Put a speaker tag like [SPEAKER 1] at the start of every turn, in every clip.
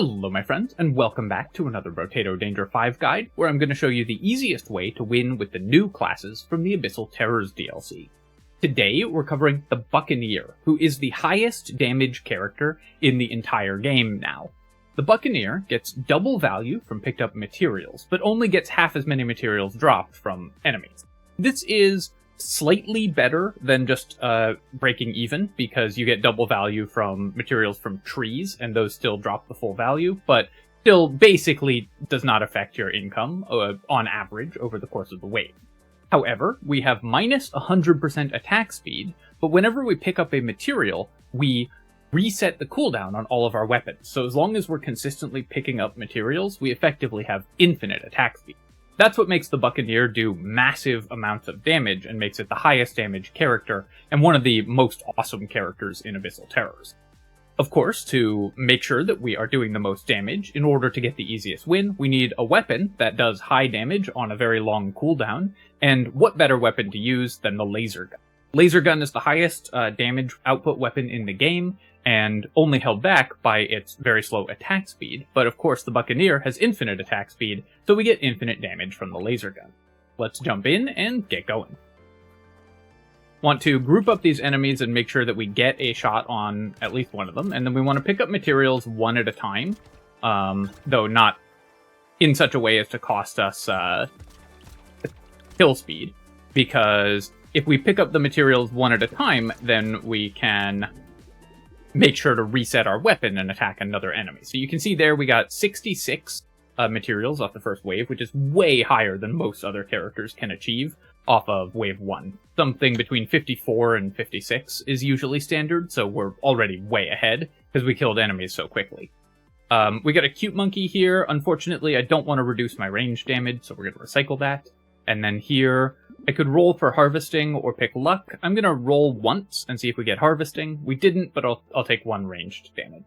[SPEAKER 1] Hello my friends, and welcome back to another Brotato Danger 5 guide, where I'm going to show you the easiest way to win with the new classes from the Abyssal Terrors DLC. Today, we're covering the Buccaneer, who is the highest damage character in the entire game now. The Buccaneer gets double value from picked up materials, but only gets half as many materials dropped from enemies. This is slightly better than just breaking even, because you get double value from materials from trees, and those still drop the full value, but still basically does not affect your income on average over the course of the wave. However, we have minus 100% attack speed, but whenever we pick up a material, we reset the cooldown on all of our weapons. So as long as we're consistently picking up materials, we effectively have infinite attack speed. That's what makes the Buccaneer do massive amounts of damage and makes it the highest damage character and one of the most awesome characters in Abyssal Terrors. Of course, to make sure that we are doing the most damage, in order to get the easiest win, we need a weapon that does high damage on a very long cooldown, and what better weapon to use than the laser gun? Laser gun is the highest damage output weapon in the game, and only held back by its very slow attack speed, but of course the Buccaneer has infinite attack speed, so we get infinite damage from the laser gun. Let's jump in and get going. Want to group up these enemies and make sure that we get a shot on at least one of them, and then we want to pick up materials one at a time, though not in such a way as to cost us kill speed, because if we pick up the materials one at a time, then we can make sure to reset our weapon and attack another enemy. So you can see there we got 66 materials off the first wave, which is way higher than most other characters can achieve off of wave 1. Something between 54 and 56 is usually standard, so we're already way ahead because we killed enemies so quickly. We got a cute monkey here. Unfortunately, I don't want to reduce my range damage, so we're going to recycle that. And then here, I could roll for harvesting or pick luck. I'm going to roll once and see if we get harvesting. We didn't, but I'll take one ranged damage.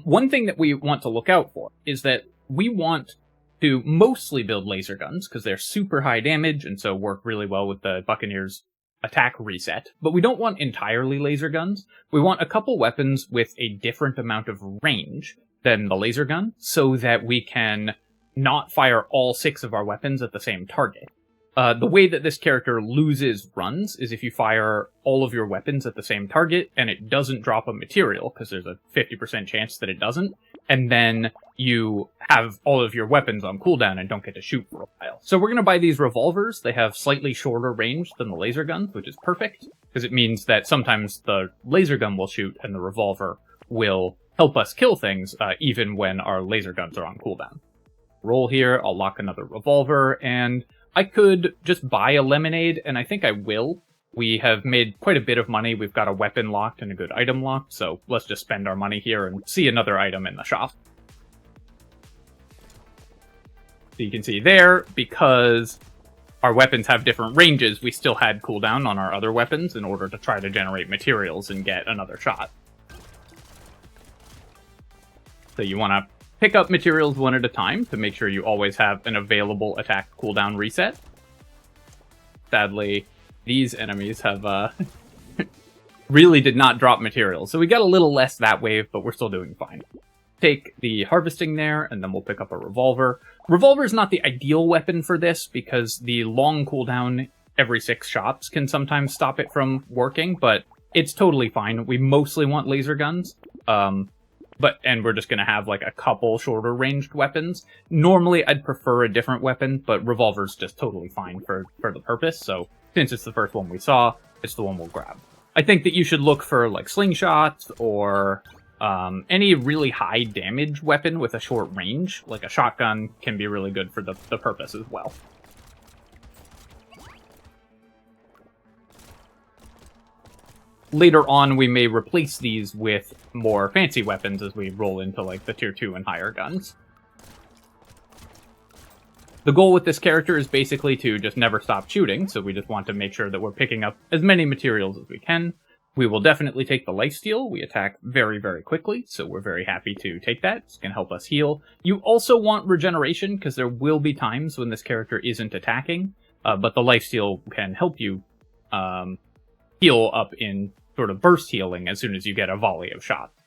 [SPEAKER 1] One thing that we want to look out for is that we want to mostly build laser guns, because they're super high damage and so work really well with the Buccaneer's attack reset. But we don't want entirely laser guns. We want a couple weapons with a different amount of range than the laser gun, so that we can not fire all 6 of our weapons at the same target. The way that this character loses runs is if you fire all of your weapons at the same target and it doesn't drop a material, because there's a 50% chance that it doesn't, and then you have all of your weapons on cooldown and don't get to shoot for a while. So we're going to buy these revolvers. They have slightly shorter range than the laser guns, which is perfect, because it means that sometimes the laser gun will shoot and the revolver will help us kill things, even when our laser guns are on cooldown. Roll here, I'll lock another revolver, and I could just buy a lemonade, and I think I will. We have made quite a bit of money. We've got a weapon locked and a good item locked, so let's just spend our money here and see another item in the shop. So you can see there, because our weapons have different ranges, we still had cooldown on our other weapons in order to try to generate materials and get another shot. So you want to pick up materials one at a time to make sure you always have an available attack cooldown reset. Sadly, these enemies have really did not drop materials, so we got a little less that wave, but we're still doing fine. Take the harvesting there, and then we'll pick up a revolver. Revolver is not the ideal weapon for this, because the long cooldown every 6 shots can sometimes stop it from working, but it's totally fine. We mostly want laser guns. And we're just going to have like a couple shorter ranged weapons. Normally I'd prefer a different weapon, but revolver's just totally fine for the purpose. So since it's the first one we saw, it's the one we'll grab. I think that you should look for like slingshots or any really high damage weapon with a short range. Like a shotgun can be really good for the purpose as well. Later on, we may replace these with more fancy weapons as we roll into like the tier 2 and higher guns. The goal with this character is basically to just never stop shooting, so we just want to make sure that we're picking up as many materials as we can. We will definitely take the lifesteal. We attack very, very quickly, so we're very happy to take that. It's going to help us heal. You also want regeneration, because there will be times when this character isn't attacking, but the lifesteal can help you heal up in sort of burst healing as soon as you get a volley of shots.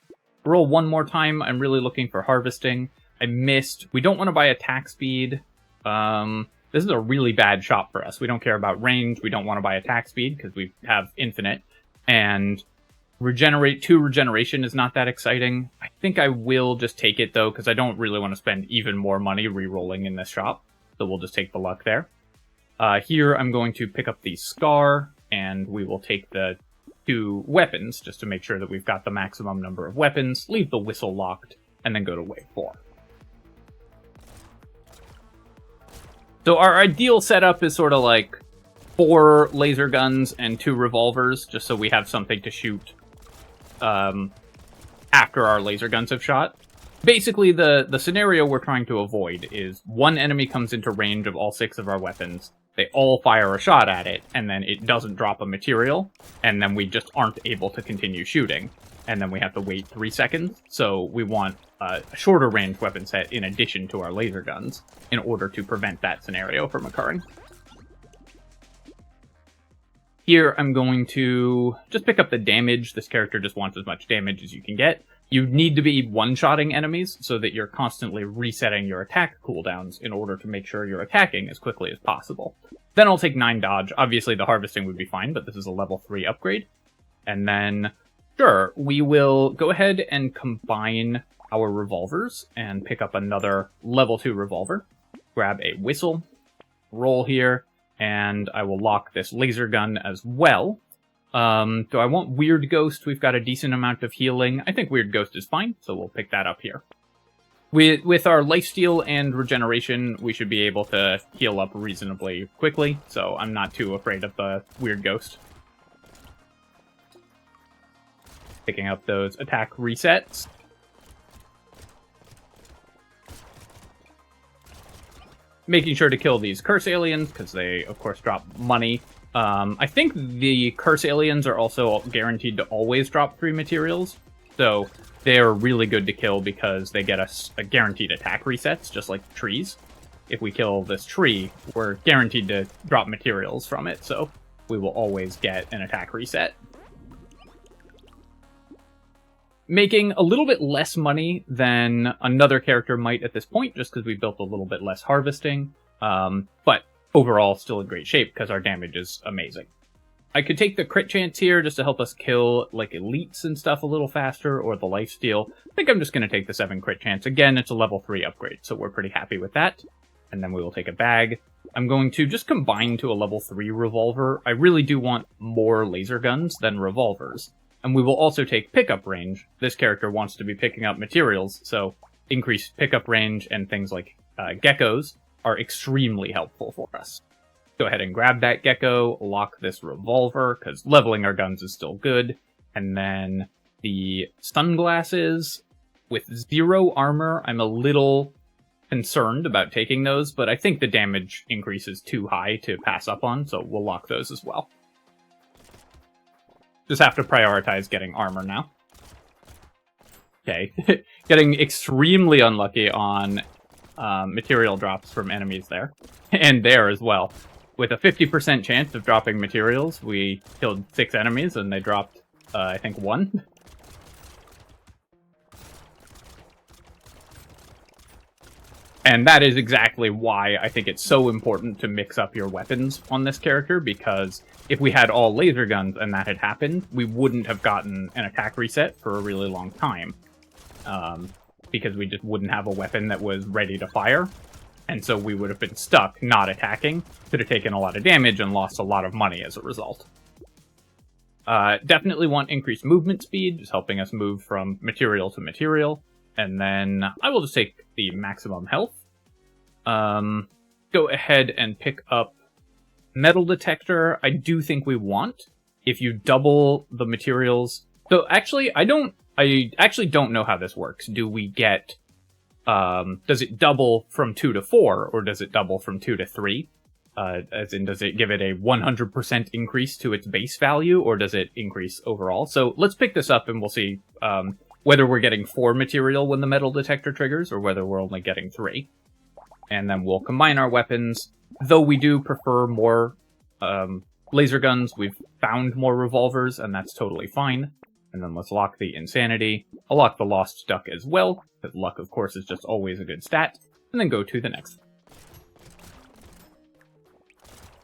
[SPEAKER 1] Roll one more time. I'm really looking for harvesting. I missed. We don't want to buy attack speed. This is a really bad shop for us. We don't care about range. We don't want to buy attack speed because we have infinite. And regeneration is not that exciting. I think I will just take it, though, because I don't really want to spend even more money re-rolling in this shop. So we'll just take the luck there. Here, I'm going to pick up the Scar, and we will take the 2 weapons, just to make sure that we've got the maximum number of weapons, leave the whistle locked, and then go to wave 4. So our ideal setup is sort of like 4 laser guns and 2 revolvers, just so we have something to shoot after our laser guns have shot. Basically, the scenario we're trying to avoid is one enemy comes into range of all 6 of our weapons, they all fire a shot at it, and then it doesn't drop a material, and then we just aren't able to continue shooting. And then we have to wait 3 seconds, so we want a shorter range weapon set in addition to our laser guns in order to prevent that scenario from occurring. Here, I'm going to just pick up the damage. This character just wants as much damage as you can get. You need to be one-shotting enemies so that you're constantly resetting your attack cooldowns in order to make sure you're attacking as quickly as possible. Then I'll take 9 dodge. Obviously, the harvesting would be fine, but this is a level 3 upgrade. And then, sure, we will go ahead and combine our revolvers and pick up another level 2 revolver. Grab a whistle, roll here, and I will lock this laser gun as well. Do I want Weird Ghost? We've got a decent amount of healing. I think Weird Ghost is fine, so we'll pick that up here. With our lifesteal and regeneration, we should be able to heal up reasonably quickly, so I'm not too afraid of the Weird Ghost. Picking up those attack resets. Making sure to kill these curse aliens, because they, of course, drop money. I think the curse aliens are also guaranteed to always drop 3 materials, so they're really good to kill because they get us a guaranteed attack resets, just like trees. If we kill this tree, we're guaranteed to drop materials from it, so we will always get an attack reset. Making a little bit less money than another character might at this point, just because we built a little bit less harvesting, but overall still in great shape because our damage is amazing. I could take the crit chance here just to help us kill like elites and stuff a little faster, or the lifesteal. I think I'm just going to take the 7 crit chance. Again, it's a level 3 upgrade, so we're pretty happy with that. And then we will take a bag. I'm going to just combine to a level 3 revolver. I really do want more laser guns than revolvers. And we will also take pickup range. This character wants to be picking up materials, so increased pickup range and things like geckos are extremely helpful for us. Go ahead and grab that gecko, lock this revolver, because leveling our guns is still good. And then the sunglasses with 0 armor, I'm a little concerned about taking those, but I think the damage increase is too high to pass up on, so we'll lock those as well. Just have to prioritize getting armor now. Okay, getting extremely unlucky on material drops from enemies there. And there as well. With a 50% chance of dropping materials, we killed 6 enemies and they dropped, I think, 1. And that is exactly why I think it's so important to mix up your weapons on this character, because if we had all laser guns and that had happened, we wouldn't have gotten an attack reset for a really long time. Because we just wouldn't have a weapon that was ready to fire. And so we would have been stuck not attacking, could have taken a lot of damage and lost a lot of money as a result. Definitely want increased movement speed, just helping us move from material to material. And then I will just take the maximum health. Go ahead and pick up metal detector. I do think we want, if you double the materials. So actually, I actually don't know how this works. Do we get, does it double from 2 to 4, or does it double from 2 to 3? As in, does it give it a 100% increase to its base value, or does it increase overall? So let's pick this up and we'll see whether we're getting 4 material when the metal detector triggers, or whether we're only getting 3. And then we'll combine our weapons. Though we do prefer more laser guns, we've found more revolvers, and that's totally fine. And then let's lock the Insanity. I'll lock the Lost Duck as well, because luck, of course, is just always a good stat. And then go to the next one.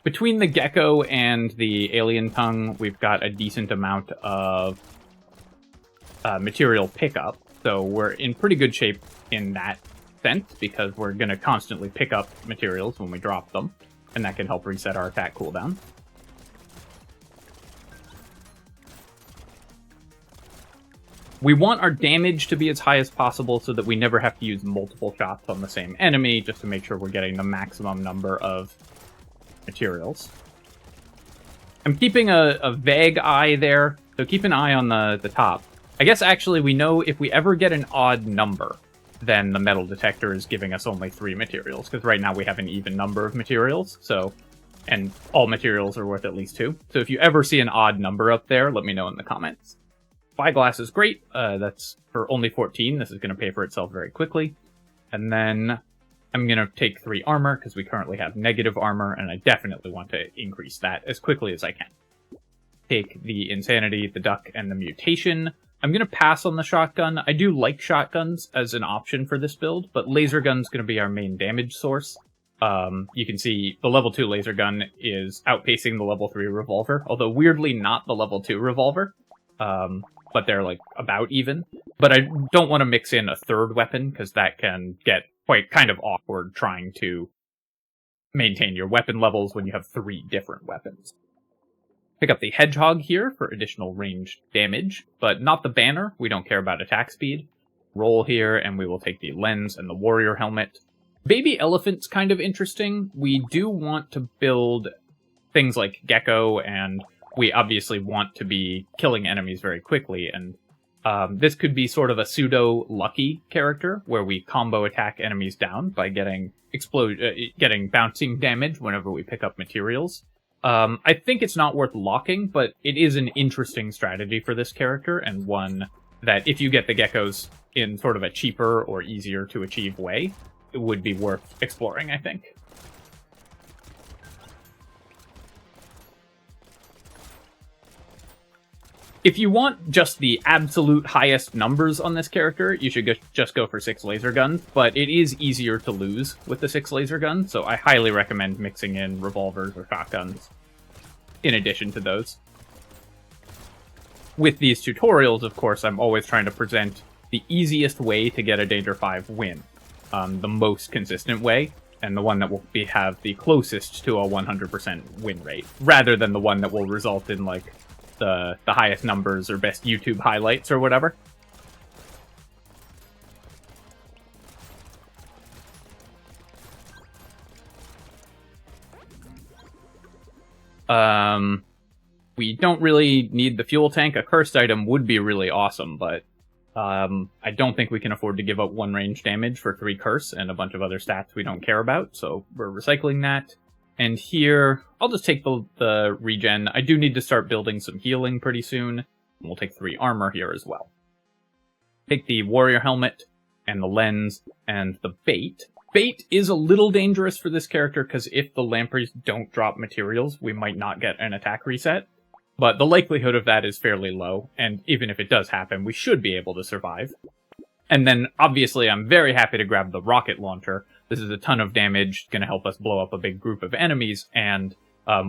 [SPEAKER 1] Between the Gecko and the Alien Tongue, we've got a decent amount of material pickup. So we're in pretty good shape in that sense, because we're going to constantly pick up materials when we drop them. And that can help reset our attack cooldown. We want our damage to be as high as possible so that we never have to use multiple shots on the same enemy, just to make sure we're getting the maximum number of materials. I'm keeping a vague eye there, so keep an eye on the top. I guess actually we know if we ever get an odd number, then the metal detector is giving us only 3 materials, because right now we have an even number of materials, so, and all materials are worth at least 2. So if you ever see an odd number up there, let me know in the comments. Spyglass is great. That's for only 14. This is going to pay for itself very quickly. And then I'm going to take 3 armor, because we currently have negative armor, and I definitely want to increase that as quickly as I can. Take the Insanity, the Duck, and the Mutation. I'm going to pass on the shotgun. I do like shotguns as an option for this build, but laser gun's going to be our main damage source. You can see the level 2 laser gun is outpacing the level 3 revolver, although weirdly not the level 2 revolver. But they're like about even. But I don't want to mix in a third weapon, because that can get quite kind of awkward trying to maintain your weapon levels when you have 3 different weapons. Pick up the Hedgehog here for additional ranged damage, but not the banner. We don't care about attack speed. Roll here, and we will take the Lens and the Warrior Helmet. Baby Elephant's kind of interesting. We do want to build things like Gecko, and we obviously want to be killing enemies very quickly, and this could be sort of a pseudo-lucky character, where we combo attack enemies down by getting bouncing damage whenever we pick up materials. I think it's not worth locking, but it is an interesting strategy for this character, and one that if you get the geckos in sort of a cheaper or easier to achieve way, it would be worth exploring, I think. If you want just the absolute highest numbers on this character, you should just go for 6 laser guns, but it is easier to lose with the 6 laser guns, so I highly recommend mixing in revolvers or shotguns in addition to those. With these tutorials, of course, I'm always trying to present the easiest way to get a Danger 5 win, the most consistent way, and the one that will have the closest to a 100% win rate, rather than the one that will result in, like, the highest numbers or best YouTube highlights or whatever. We don't really need the fuel tank. A cursed item would be really awesome, but I don't think we can afford to give up 1 range damage for 3 curse and a bunch of other stats we don't care about, so we're recycling that. And here, I'll just take the regen. I do need to start building some healing pretty soon. And we'll take 3 armor here as well. Take the warrior helmet, and the lens, and the bait. Bait is a little dangerous for this character, because if the lampreys don't drop materials, we might not get an attack reset. But the likelihood of that is fairly low, and even if it does happen, we should be able to survive. And then, obviously, I'm very happy to grab the rocket launcher. This is a ton of damage, going to help us blow up a big group of enemies, and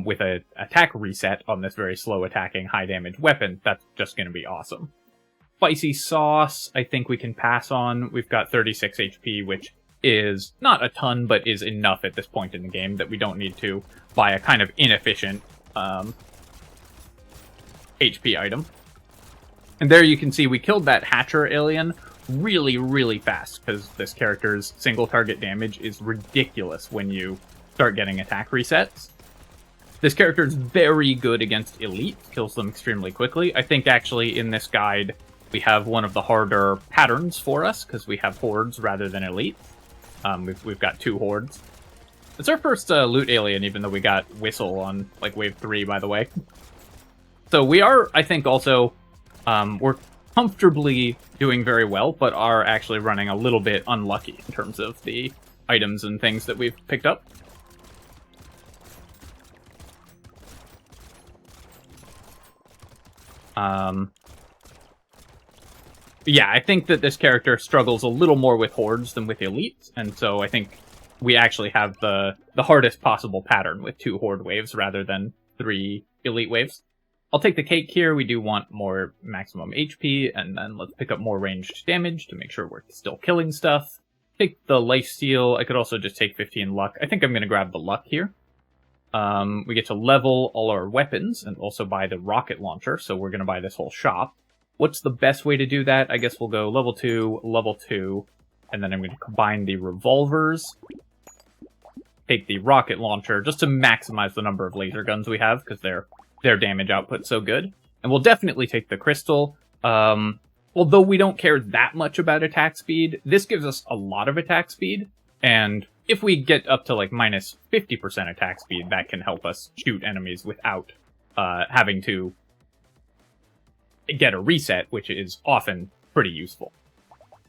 [SPEAKER 1] with an attack reset on this very slow attacking, high damage weapon, that's just going to be awesome. Spicy sauce, I think we can pass on. We've got 36 HP, which is not a ton, but is enough at this point in the game that we don't need to buy a kind of inefficient HP item. And there you can see we killed that Hatcher alien really, really fast, because this character's single target damage is ridiculous when you start getting attack resets. This character is very good against elite, kills them extremely quickly. I think actually in this guide we have one of the harder patterns for us, because we have hordes rather than elite. We've got 2 hordes. It's our first loot alien, even though we got Whistle on like wave 3, by the way. So we are, I think, also we're comfortably doing very well, but are actually running a little bit unlucky in terms of the items and things that we've picked up. yeah, I think that this character struggles a little more with hordes than with elites, and so I think we actually have the hardest possible pattern with 2 horde waves rather than 3 elite waves. I'll take the cake here. We do want more maximum HP, and then let's pick up more ranged damage to make sure we're still killing stuff. Take the lifesteal. I could also just take 15 luck. I think I'm going to grab the luck here. We get to level all our weapons and also buy the rocket launcher, so we're going to buy this whole shop. What's the best way to do that? I guess we'll go level 2, and then I'm going to combine the revolvers. Take the rocket launcher just to maximize the number of laser guns we have, because their damage output's so good. And we'll definitely take the crystal. Although we don't care that much about attack speed, this gives us a lot of attack speed, and if we get up to like minus 50% attack speed, that can help us shoot enemies without having to get a reset, which is often pretty useful.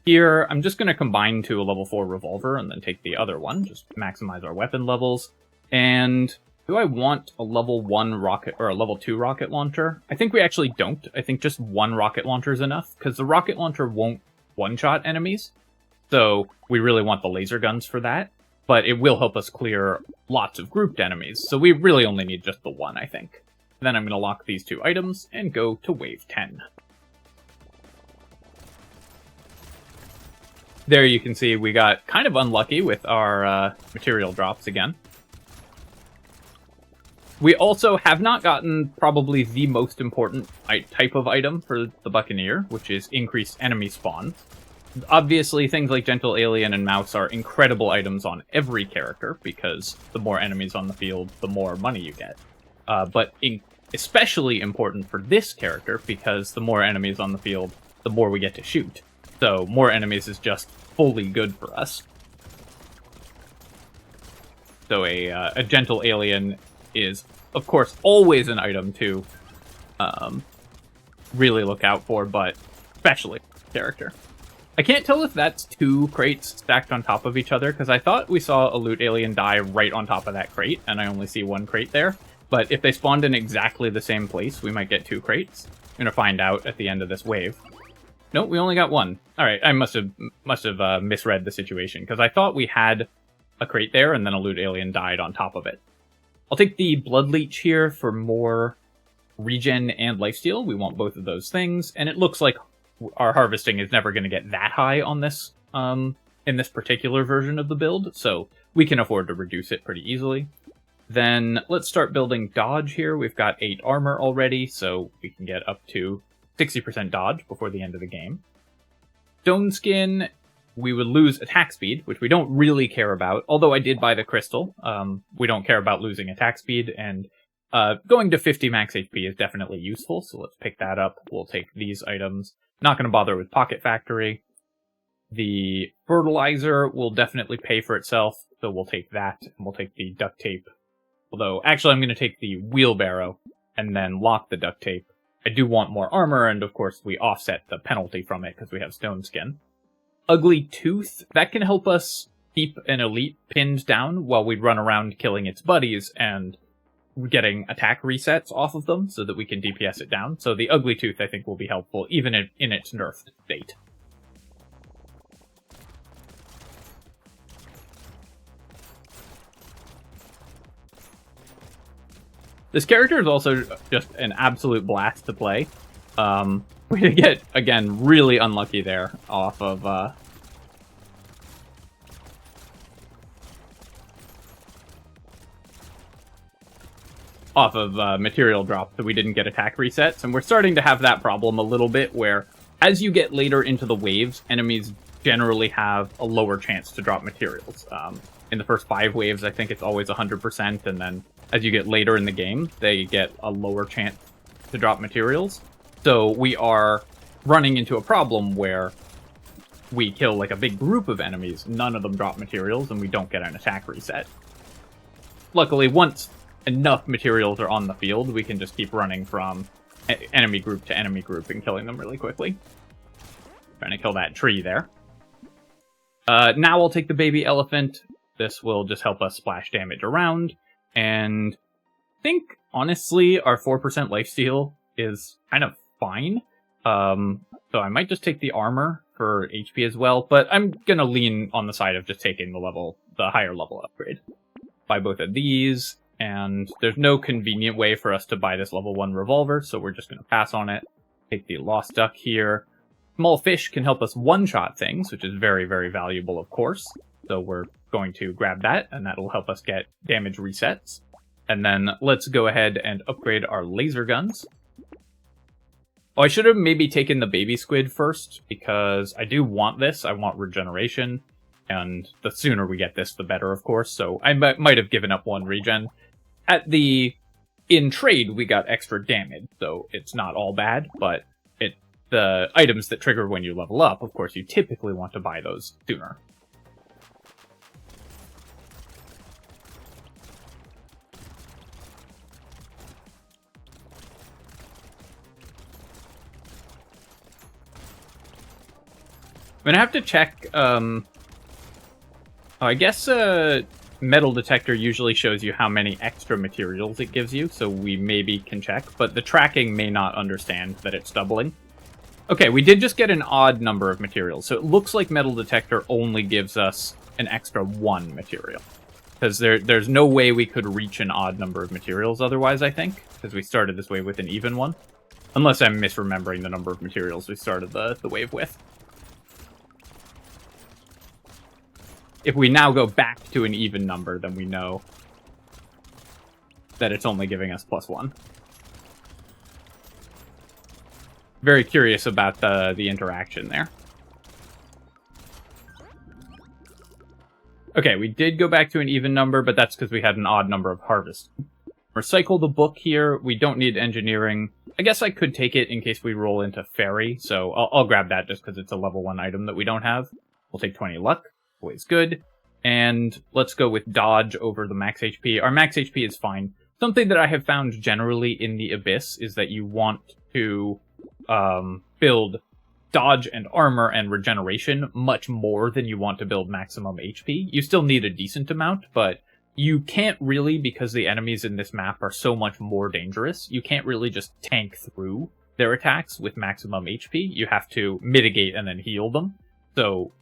[SPEAKER 1] Here, I'm just going to combine to a level 4 revolver and then take the other one, just maximize our weapon levels. And do I want a level 1 rocket or a level 2 rocket launcher? I think we actually don't. I think just 1 rocket launcher is enough, because the rocket launcher won't one-shot enemies. So we really want the laser guns for that, but it will help us clear lots of grouped enemies. So we really only need just the 1, I think. Then I'm going to lock these 2 items and go to wave 10. There you can see we got kind of unlucky with our material drops again. We also have not gotten probably the most important type of item for the Buccaneer, which is increased enemy spawn. Obviously, things like Gentle Alien and Mouse are incredible items on every character, because the more enemies on the field, the more money you get. But especially important for this character, because the more enemies on the field, the more we get to shoot. So more enemies is just fully good for us. So a Gentle Alien is, of course, always an item to really look out for, but especially character. I can't tell if that's 2 crates stacked on top of each other, because I thought we saw a loot alien die right on top of that crate, and I only see 1 crate there. But if they spawned in exactly the same place, we might get 2 crates. I'm gonna find out at the end of this wave. Nope, we only got 1. Alright, I must have misread the situation, because I thought we had a crate there, and then a loot alien died on top of it. I'll take the Blood Leech here for more regen and lifesteal. We want both of those things, and it looks like our harvesting is never going to get that high on this, in this particular version of the build, so we can afford to reduce it pretty easily. Then let's start building dodge here. We've got 8 armor already, so we can get up to 60% dodge before the end of the game. Stone Skin, we would lose attack speed, which we don't really care about, although I did buy the crystal. We don't care about losing attack speed, and going to 50 max HP is definitely useful, so let's pick that up. We'll take these items. Not going to bother with Pocket Factory. The fertilizer will definitely pay for itself, so we'll take that, and we'll take the duct tape. Although, actually, I'm going to take the wheelbarrow, and then lock the duct tape. I do want more armor, and of course we offset the penalty from it, because we have Stone Skin. Ugly Tooth, that can help us keep an elite pinned down while we run around killing its buddies, and getting attack resets off of them so that we can DPS it down. So the Ugly Tooth, I think, will be helpful, even in its nerfed state. This character is also just an absolute blast to play. We get, again, really unlucky there off of... material drop, that we didn't get attack resets, and we're starting to have that problem a little bit, where as you get later into the waves, enemies generally have a lower chance to drop materials. In the first 5 waves, I think it's always 100%, and then as you get later in the game, they get a lower chance to drop materials. So we are running into a problem where we kill like a big group of enemies, none of them drop materials, and we don't get an attack reset. Luckily, once enough materials are on the field, we can just keep running from enemy group to enemy group and killing them really quickly. Trying to kill that tree there. Now I'll take the baby elephant. This will just help us splash damage around, and I think, honestly, our 4% lifesteal is kind of fine. So I might just take the armor for HP as well, but I'm gonna lean on the side of just taking the higher level upgrade. Buy both of these, and there's no convenient way for us to buy this level 1 revolver, so we're just gonna pass on it. Take the Lost Duck here. Small fish can help us one-shot things, which is very, very valuable, of course. So we're going to grab that, and that'll help us get damage resets. And then let's go ahead and upgrade our laser guns. Oh, I should have maybe taken the baby squid first, because I do want this. I want regeneration, and the sooner we get this, the better, of course. So I might have given up 1 regen. In trade, we got extra damage, so it's not all bad, but the items that trigger when you level up, of course, you typically want to buy those sooner. I'm gonna have to check, I guess, metal detector usually shows you how many extra materials it gives you, so we maybe can check, but the tracking may not understand that it's doubling. Okay, we did just get an odd number of materials, so it looks like metal detector only gives us an extra 1 material. Because there's no way we could reach an odd number of materials otherwise, I think, because we started this wave with an even one. Unless I'm misremembering the number of materials we started the wave with. If we now go back to an even number, then we know that it's only giving us +1. Very curious about the interaction there. Okay, we did go back to an even number, but that's because we had an odd number of harvests. Recycle the book here. We don't need engineering. I guess I could take it in case we roll into fairy, so I'll grab that just because it's a level 1 item that we don't have. We'll take 20 luck. Always good. And let's go with dodge over the max HP. Our max HP is fine. Something that I have found generally in the Abyss is that you want to build dodge and armor and regeneration much more than you want to build maximum HP. You still need a decent amount, but you can't really, because the enemies in this map are so much more dangerous, you can't really just tank through their attacks with maximum HP. You have to mitigate and then heal them. So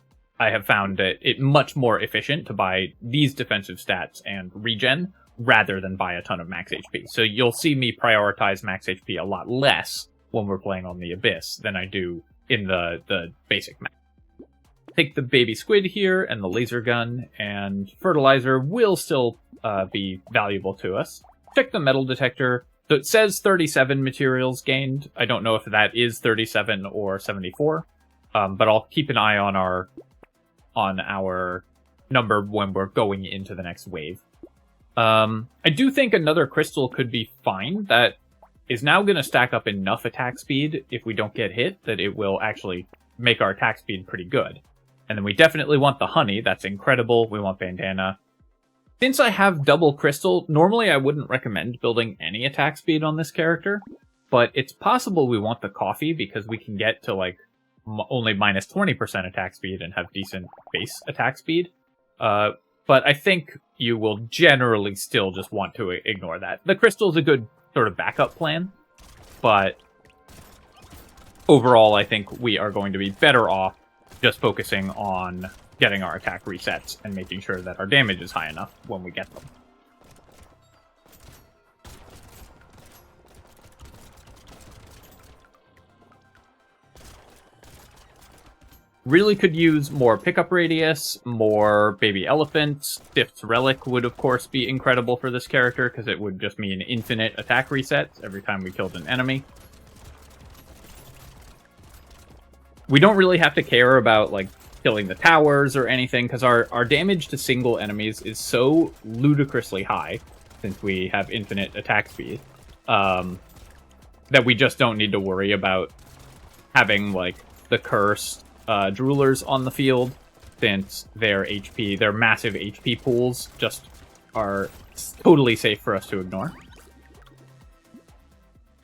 [SPEAKER 1] I have found it much more efficient to buy these defensive stats and regen rather than buy a ton of max HP. So you'll see me prioritize max HP a lot less when we're playing on the Abyss than I do in the basic map. Take the baby squid here and the laser gun, and fertilizer will still be valuable to us. Check the metal detector. So it says 37 materials gained. I don't know if that is 37 or 74, but I'll keep an eye on our number when we're going into the next wave. I do think another crystal could be fine. That is now going to stack up enough attack speed if we don't get hit that it will actually make our attack speed pretty good. And then we definitely want the honey. That's incredible. We want bandana. Since I have double crystal, normally I wouldn't recommend building any attack speed on this character, but it's possible we want the coffee because we can get to like only minus 20% attack speed and have decent base attack speed. But I think you will generally still just want to ignore that. The crystal is a good sort of backup plan, but overall I think we are going to be better off just focusing on getting our attack resets and making sure that our damage is high enough when we get them. Really could use more pickup radius, more baby elephants. Stiff's relic would of course be incredible for this character because it would just mean infinite attack resets every time we killed an enemy. We don't really have to care about like killing the towers or anything because our damage to single enemies is so ludicrously high since we have infinite attack speed that we just don't need to worry about having like the cursed droolers on the field, since their massive HP pools just are totally safe for us to ignore.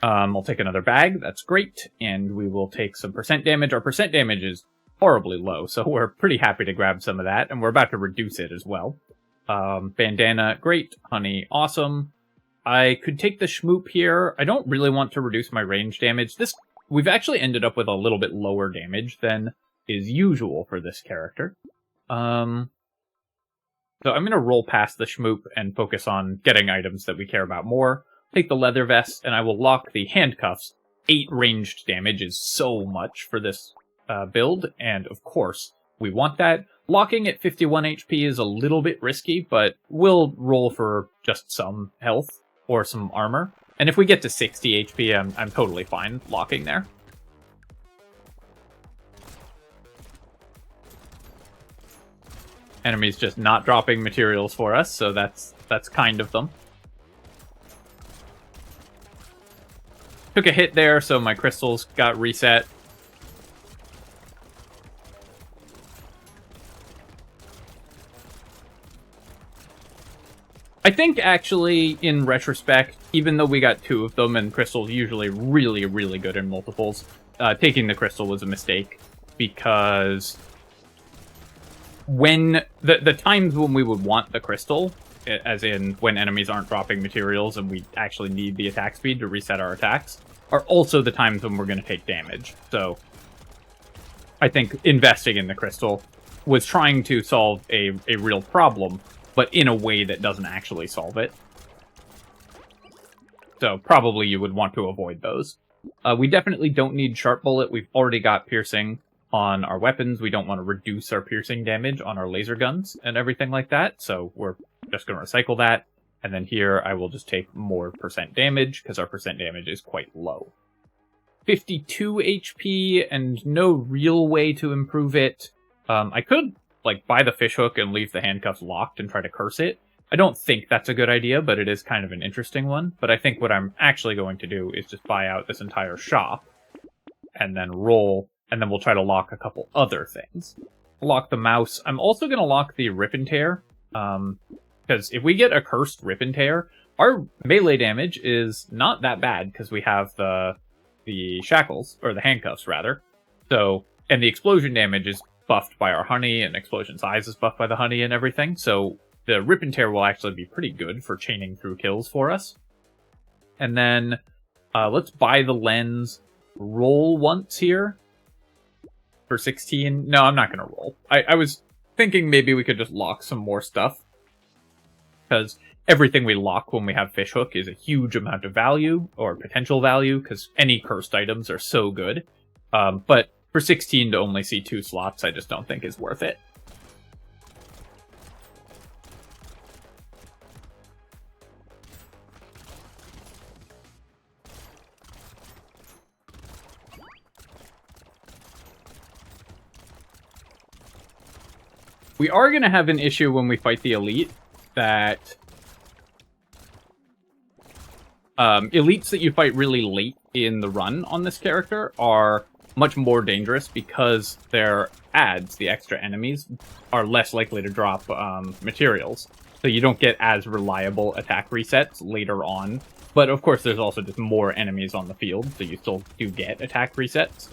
[SPEAKER 1] We'll take another bag, that's great, and we will take some percent damage. Our percent damage is horribly low, so we're pretty happy to grab some of that, and we're about to reduce it as well. Bandana, great. Honey, awesome. I could take the schmoop here. I don't really want to reduce my range damage. This we've actually ended up with a little bit lower damage than is usual for this character. So I'm going to roll past the Schmoop and focus on getting items that we care about more. Take the leather vest, and I will lock the handcuffs. 8 ranged damage is so much for this build, and of course, we want that. Locking at 51 HP is a little bit risky, but we'll roll for just some health or some armor. And if we get to 60 HP, I'm totally fine locking there. Enemies just not dropping materials for us, so that's kind of them. Took a hit there, so my crystals got reset. I think, actually, in retrospect, even though we got 2 of them, and crystals usually really, really good in multiples, taking the crystal was a mistake, because when the times when we would want the crystal, as in when enemies aren't dropping materials and we actually need the attack speed to reset our attacks, are also the times when we're going to take damage. So I think investing in the crystal was trying to solve a real problem, but in a way that doesn't actually solve it. So probably you would want to avoid those. We definitely don't need Sharp Bullet. We've already got piercing on our weapons. We don't want to reduce our piercing damage on our laser guns and everything like that, so we're just going to recycle that. And then here I will just take more % damage, because our % damage is quite low. 52 HP, and no real way to improve it. I could buy the fishhook and leave the handcuffs locked and try to curse it. I don't think that's a good idea, but it is kind of an interesting one. But I think what I'm actually going to do is just buy out this entire shop, and then roll, and then we'll try to lock a couple other things. Lock the mouse. I'm also going to lock the Rip and Tear, because if we get a cursed Rip and Tear, our melee damage is not that bad, because we have the shackles, or the handcuffs, rather. So, and the explosion damage is buffed by our honey, and explosion size is buffed by the honey and everything, so the Rip and Tear will actually be pretty good for chaining through kills for us. And then, let's buy the lens, roll once here, for 16. No, I'm not going to roll. I was thinking maybe we could just lock some more stuff, because everything we lock when we have Fishhook is a huge amount of value, or potential value, because any cursed items are so good. But for 16 to only see 2 slots, I just don't think is worth it. We are going to have an issue when we fight the elite, that elites that you fight really late in the run on this character are much more dangerous, because their adds, the extra enemies, are less likely to drop materials. So you don't get as reliable attack resets later on. But of course there's also just more enemies on the field, so you still do get attack resets.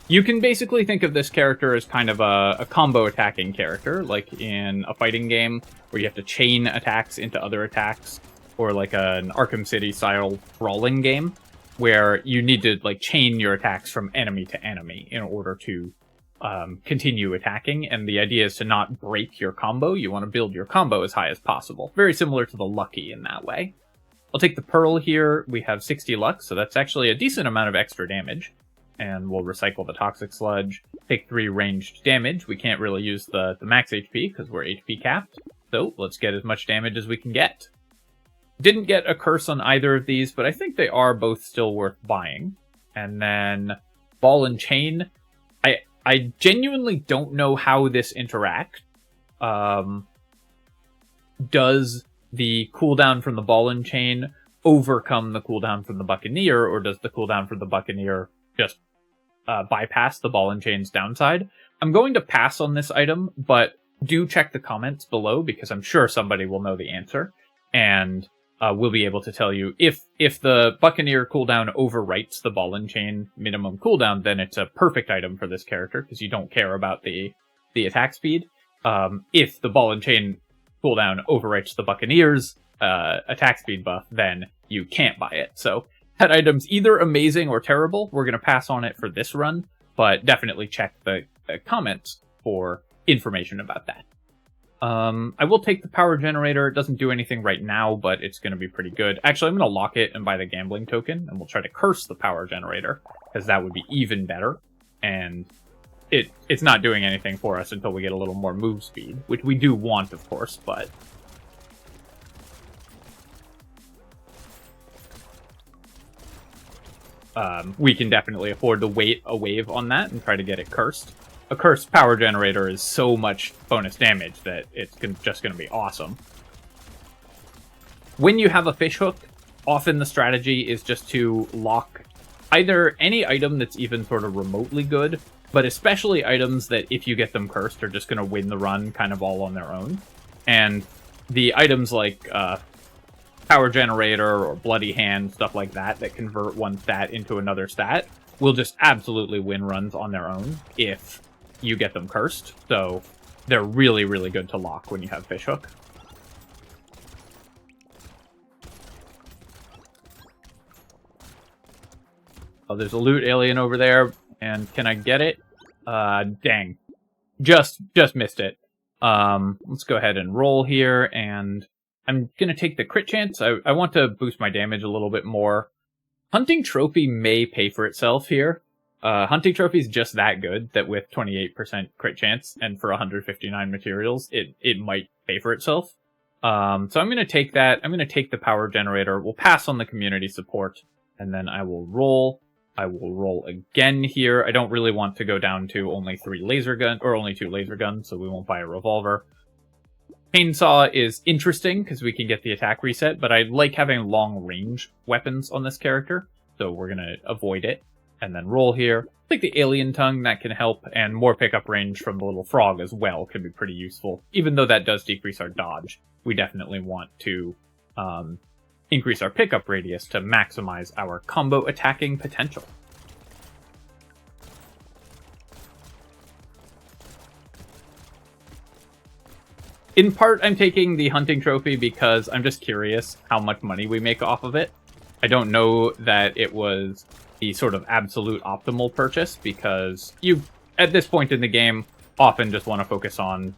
[SPEAKER 1] You can basically think of this character as kind of a combo attacking character, like in a fighting game where you have to chain attacks into other attacks, or like an Arkham City style brawling game where you need to chain your attacks from enemy to enemy in order to continue attacking, and the idea is to not break your combo. You want to build your combo as high as possible. Very similar to the Lucky in that way. I'll take the Pearl here. We have 60 luck, so that's actually a decent amount of extra damage. And we'll recycle the Toxic Sludge. Take 3 ranged damage. We can't really use the max HP because we're HP capped. So let's get as much damage as we can get. Didn't get a curse on either of these, but I think they are both still worth buying. And then Ball and Chain. I genuinely don't know how this interacts. Does the cooldown from the Ball and Chain overcome the cooldown from the Buccaneer, or does the cooldown from the Buccaneer just bypass the Ball and Chain's downside? I'm going to pass on this item, but do check the comments below, because I'm sure somebody will know the answer, and we'll be able to tell you if the Buccaneer cooldown overwrites the Ball and Chain minimum cooldown, then it's a perfect item for this character, because you don't care about the attack speed. If the Ball and Chain cooldown overwrites the Buccaneer's attack speed buff, then you can't buy it. So that item's either amazing or terrible. We're going to pass on it for this run, but definitely check the comments for information about that. I will take the power generator. It doesn't do anything right now, but it's going to be pretty good. Actually, I'm going to lock it and buy the gambling token, and we'll try to curse the power generator, because that would be even better. And it's not doing anything for us until we get a little more move speed, which we do want, of course, but... we can definitely afford to wait a wave on that and try to get it cursed. A cursed power generator is so much bonus damage that it's just going to be awesome. When you have a fishhook, often the strategy is just to lock either any item that's even sort of remotely good, but especially items that if you get them cursed are just going to win the run kind of all on their own. And the items like power generator or bloody hand, stuff like that, that convert one stat into another stat, will just absolutely win runs on their own if you get them cursed. So they're really, really good to lock when you have fishhook. Oh, there's a loot alien over there, and can I get it? Dang. Just missed it. Let's go ahead and roll here, and I'm going to take the crit chance. I want to boost my damage a little bit more. Hunting Trophy may pay for itself here. Hunting Trophy is just that good that with 28% crit chance and for 159 materials, it might pay for itself. So I'm going to take that. I'm going to take the power generator. We'll pass on the community support, and then I will roll. I will roll again here. I don't really want to go down to only 2 laser guns, so we won't buy a revolver. Chainsaw is interesting because we can get the attack reset, but I like having long-range weapons on this character, so we're going to avoid it. And then roll here. I think the alien tongue, that can help, and more pickup range from the little frog as well can be pretty useful. Even though that does decrease our dodge, we definitely want to increase our pickup radius to maximize our combo attacking potential. In part, I'm taking the hunting trophy because I'm just curious how much money we make off of it. I don't know that it was the sort of absolute optimal purchase, because you, at this point in the game, often just want to focus on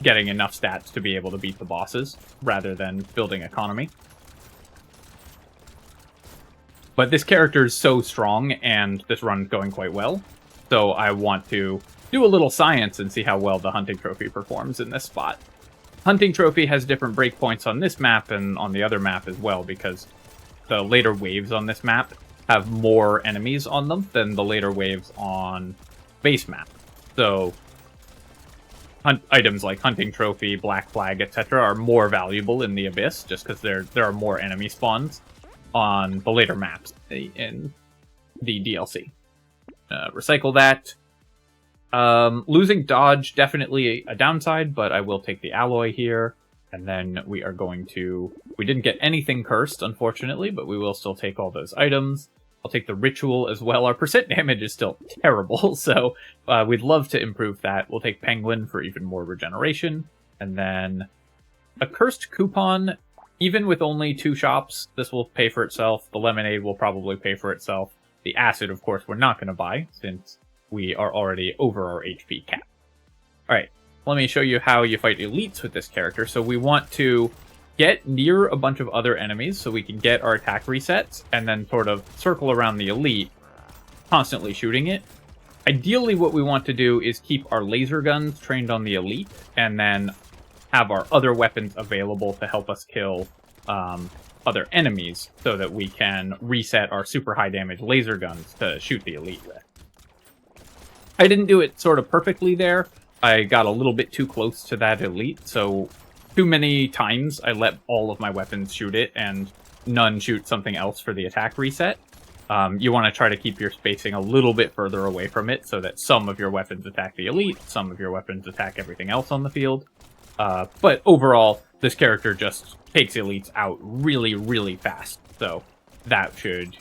[SPEAKER 1] getting enough stats to be able to beat the bosses, rather than building economy. But this character is so strong, and this run's going quite well, so I want to do a little science and see how well the hunting trophy performs in this spot. Hunting trophy has different breakpoints on this map and on the other map as well, because the later waves on this map have more enemies on them than the later waves on base map. So items like hunting trophy, black flag, etc. are more valuable in the Abyss just because there are more enemy spawns on the later maps in the DLC. Recycle that. Losing dodge, definitely a downside, but I will take the alloy here. And then we are going to... We didn't get anything cursed, unfortunately, but we will still take all those items. I'll take the ritual as well. Our percent damage is still terrible, so we'd love to improve that. We'll take penguin for even more regeneration. And then a cursed coupon, even with only 2 shops, this will pay for itself. The lemonade will probably pay for itself. The acid, of course, we're not going to buy, since we are already over our HP cap. Alright, let me show you how you fight elites with this character. So we want to get near a bunch of other enemies so we can get our attack resets, and then sort of circle around the elite, constantly shooting it. Ideally, what we want to do is keep our laser guns trained on the elite, and then have our other weapons available to help us kill other enemies, so that we can reset our super high damage laser guns to shoot the elite with. I didn't do it sort of perfectly there. I got a little bit too close to that elite, so too many times I let all of my weapons shoot it, and none shoot something else for the attack reset. You want to try to keep your spacing a little bit further away from it, so that some of your weapons attack the elite, some of your weapons attack everything else on the field. But overall, this character just takes elites out really, really fast, so that should...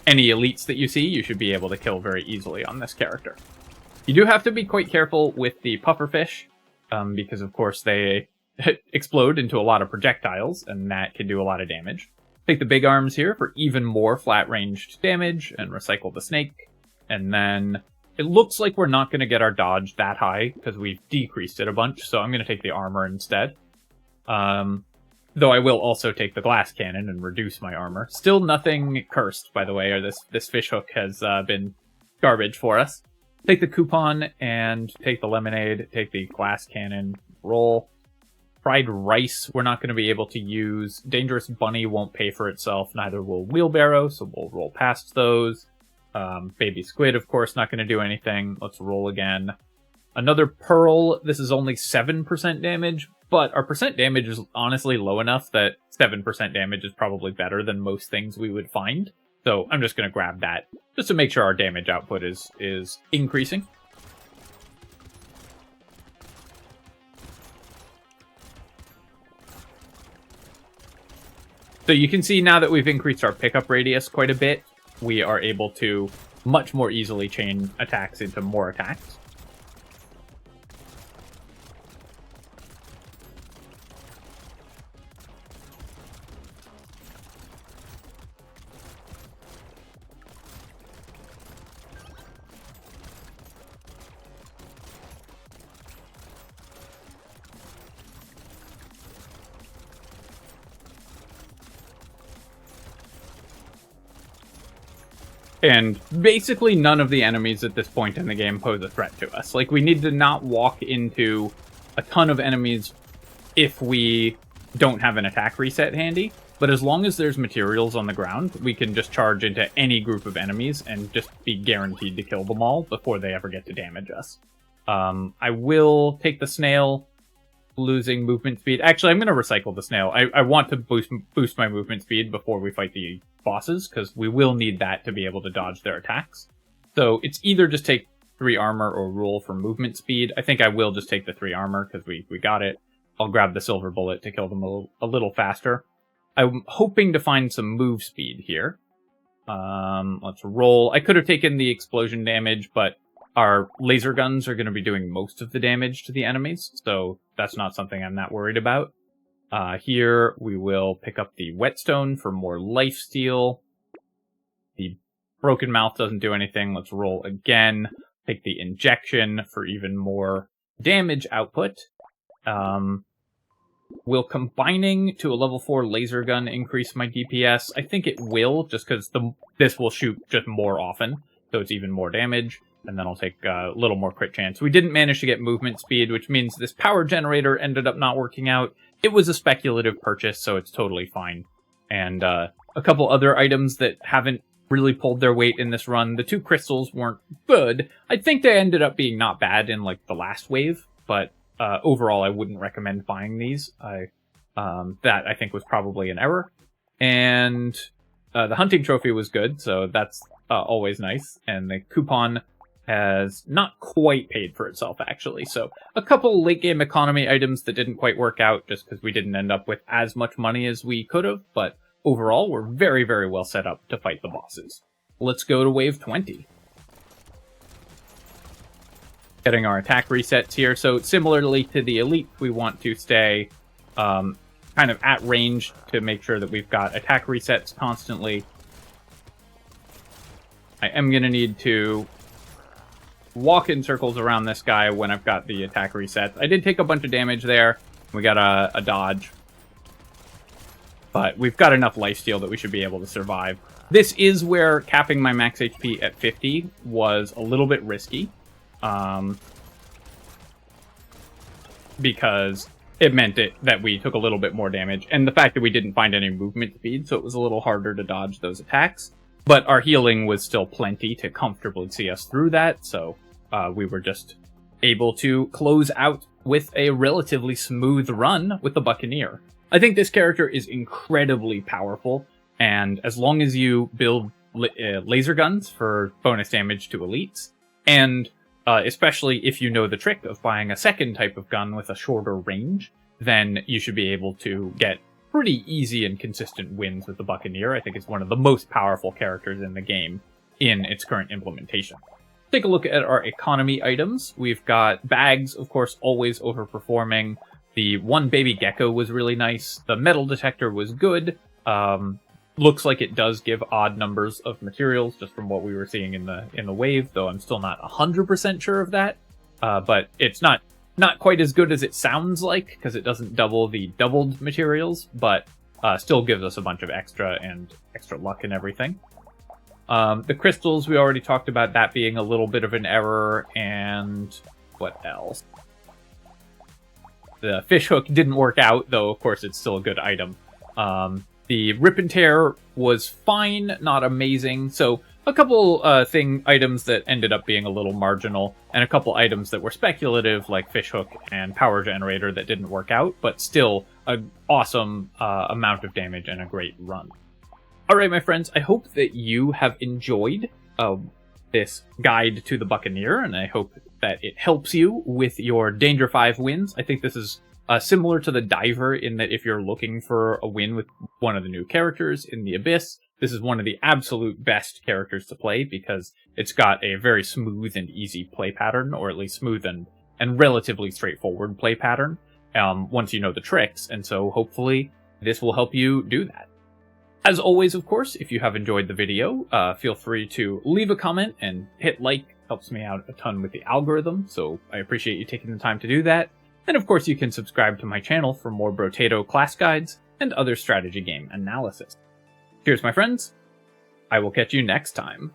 [SPEAKER 1] Any elites that you see, you should be able to kill very easily on this character. You do have to be quite careful with the pufferfish, because of course they explode into a lot of projectiles, and that can do a lot of damage. Take the big arms here for even more flat-ranged damage, and recycle the snake. And then it looks like we're not going to get our dodge that high, because we've decreased it a bunch, so I'm going to take the armor instead. Though I will also take the glass cannon and reduce my armor. Still nothing cursed, by the way, or this fishhook has been garbage for us. Take the coupon and take the lemonade, take the glass cannon, roll. Fried rice, we're not going to be able to use. Dangerous bunny won't pay for itself, neither will wheelbarrow, so we'll roll past those. Baby squid, of course, not going to do anything. Let's roll again. Another pearl, this is only 7% damage, but our percent damage is honestly low enough that 7% damage is probably better than most things we would find. So I'm just going to grab that, just to make sure our damage output is increasing. So you can see now that we've increased our pickup radius quite a bit, we are able to much more easily chain attacks into more attacks. And basically none of the enemies at this point in the game pose a threat to us. Like, we need to not walk into a ton of enemies if we don't have an attack reset handy. But as long as there's materials on the ground, we can just charge into any group of enemies and just be guaranteed to kill them all before they ever get to damage us. I will take the snail, losing movement speed. Actually, I'm going to recycle the snail. I want to boost my movement speed before we fight the bosses, because we will need that to be able to dodge their attacks. So it's either just take 3 armor or roll for movement speed. I think I will just take the 3 armor, because we got it. I'll grab the silver bullet to kill them a little faster. I'm hoping to find some move speed here. Let's roll. I could have taken the explosion damage, but our laser guns are going to be doing most of the damage to the enemies, so that's not something I'm that worried about. Here, we will pick up the whetstone for more lifesteal. The broken mouth doesn't do anything. Let's roll again. Take the injection for even more damage output. Will combining to a level 4 laser gun increase my DPS? I think it will, just because this will shoot just more often, so it's even more damage. And then I'll take a little more crit chance. We didn't manage to get movement speed, which means this power generator ended up not working out. It was a speculative purchase, so it's totally fine. And a couple other items that haven't really pulled their weight in this run. The 2 crystals weren't good. I think they ended up being not bad in like the last wave, but overall I wouldn't recommend buying these. That I think was probably an error. And the hunting trophy was good, so that's always nice. And the coupon has not quite paid for itself, actually. So a couple late-game economy items that didn't quite work out just because we didn't end up with as much money as we could have, but overall, we're very, very well set up to fight the bosses. Let's go to Wave 20. Getting our attack resets here. So similarly to the Elite, we want to stay kind of at range to make sure that we've got attack resets constantly. I am going to need to walk in circles around this guy when I've got the attack resets. I did take a bunch of damage there. We got a dodge. But we've got enough lifesteal that we should be able to survive. This is where capping my max HP at 50 was a little bit risky. Because it meant that we took a little bit more damage. And the fact that we didn't find any movement speed, so it was a little harder to dodge those attacks. But our healing was still plenty to comfortably see us through that, so we were just able to close out with a relatively smooth run with the Buccaneer. I think this character is incredibly powerful, and as long as you build laser guns for bonus damage to elites, and especially if you know the trick of buying a second type of gun with a shorter range, then you should be able to get pretty easy and consistent wins with the Buccaneer. I think it's one of the most powerful characters in the game in its current implementation. Take a look at our economy items. We've got bags, of course, always overperforming. The one baby gecko was really nice. The metal detector was good. Looks like it does give odd numbers of materials, just from what we were seeing in the wave, though I'm still not 100% sure of that. But it's not quite as good as it sounds like, because it doesn't double the doubled materials, but still gives us a bunch of extra luck and everything. The crystals, we already talked about that being a little bit of an error, and what else? The fish hook didn't work out, though of course it's still a good item. The rip and tear was fine, not amazing, so a couple items that ended up being a little marginal, and a couple items that were speculative, like fish hook and power generator, that didn't work out, but still an awesome amount of damage and a great run. Alright, my friends, I hope that you have enjoyed this guide to the Buccaneer, and I hope that it helps you with your Danger 5 wins. I think this is similar to the Diver in that if you're looking for a win with one of the new characters in the Abyss, this is one of the absolute best characters to play because it's got a very smooth and easy play pattern, or at least smooth and relatively straightforward play pattern once you know the tricks, and so hopefully this will help you do that. As always, of course, if you have enjoyed the video, feel free to leave a comment and hit like. Helps me out a ton with the algorithm, so I appreciate you taking the time to do that. And of course, you can subscribe to my channel for more Brotato class guides and other strategy game analysis. Cheers, my friends. I will catch you next time.